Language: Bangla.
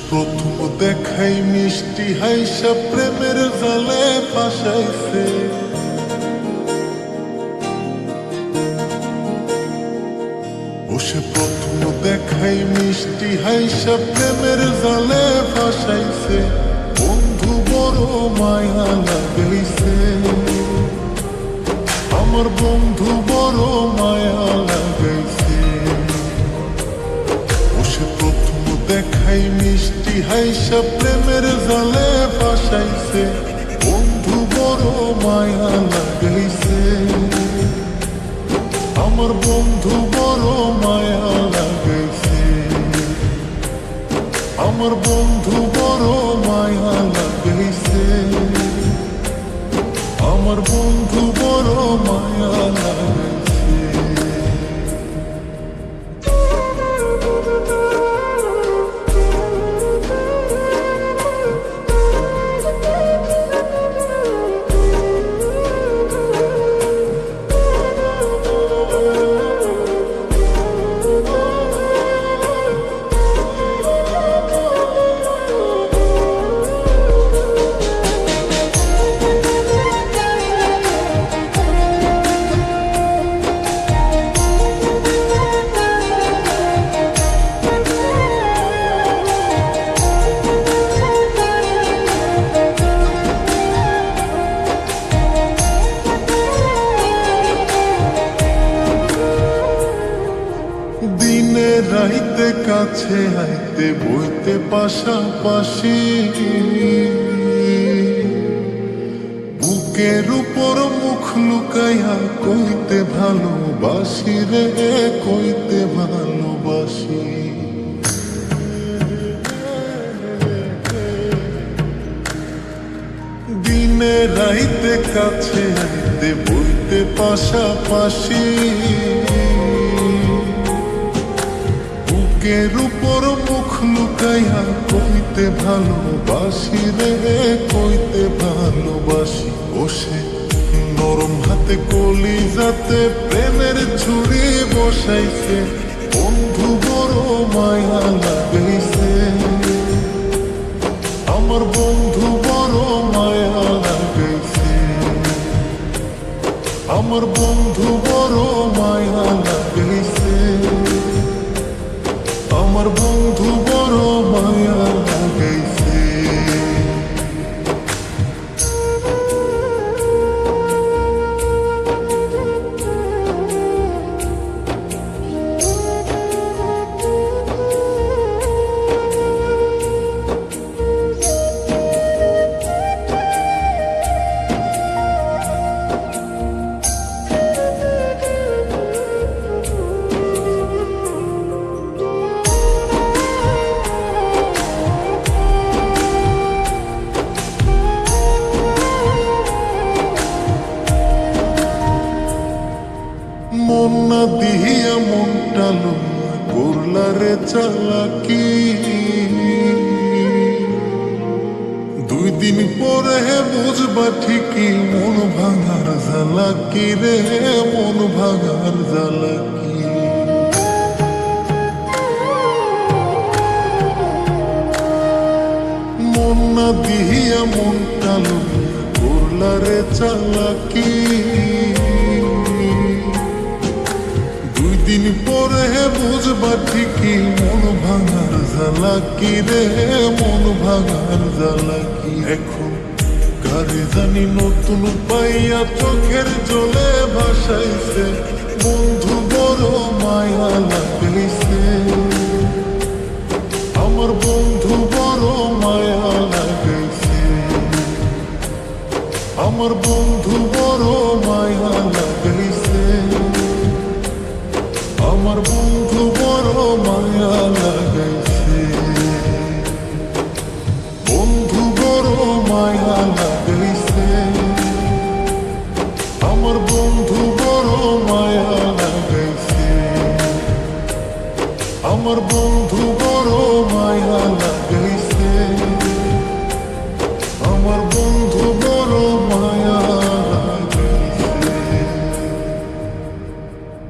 প্রথম দেখাই মিষ্টি হাইসা প্রেমের জালে ফাঁসাইছে। প্রথম দেখাই মিষ্টি হাইসা প্রেমের জালে ফাঁসাইছে। বন্ধু বড় মায়া লাগাইছে, আমার বন্ধু বড় মায়া লাগাইছে। প্রথম দেখাই মিষ্টি হাইসা প্রেমের জালে ফাঁসাইছে। বন্ধু বড় মায়া লাগাইছে, আমার বন্ধু বড় মায়া লাগাইছে। আমার বন্ধু বড় মায়া লাগাইছে, আমার বন্ধু বড় মায়া লাগাইছে। দিনে রাইতে কাছে আইতে বইতে পাশাপাশি। বুকের উপর মুখ লুকাইয়া কইতে ভালোবাসি রে, কইতে ভালোবাসি। দিনে রাইতে কাছে আইতে বইতে পাশাপাশি। বুকের উপর মুখ লুকাইয়া কইতে ভালোবাসি রে, কইতে ভালোবাসি। বসে নরম হাতে কলিজাতে প্রেমের ছুরি বসাইছে। বন্ধু বড় মায়া লাগাইছে, আমার বন্ধু বড় মায়া লাগাইছে। আমার বন্ধু বড় মায়া লাগাইছে, আমার বন্ধু বড় মায়া লাগাইছে। মন না দিয়া মনটা লইয়া করলা রে চালাকি। 2 দিন পরে বুঝবা ঠিকই মন ভাঙার জ্বালাকি রে, মন ভাঙার জ্বালাকি। মন না দিয়া মনটা লইয়া করলা রে চালাকি। 2 দিন পরে বুঝবা ঠিকই মন ভাঙার জ্বালাকি রে, মন ভাঙার জ্বালাকি। এখন কারে জানি নতুন পাইয়া চোখের জলে ভাসাইছে। বন্ধু বড় মায়া লাগাইছে, আমার বন্ধু বড় মায়া লাগাইছে। আমার বন্ধু বড় মায়া লাগাইছে, আমার বন্ধু বড় মায়া লাগাইছে। বন্ধু বড় মায়া লাগাইছে, আমার বন্ধু বড় মায়া লাগাইছে। আমার বন্ধু বড় মায়া লাগাইছে।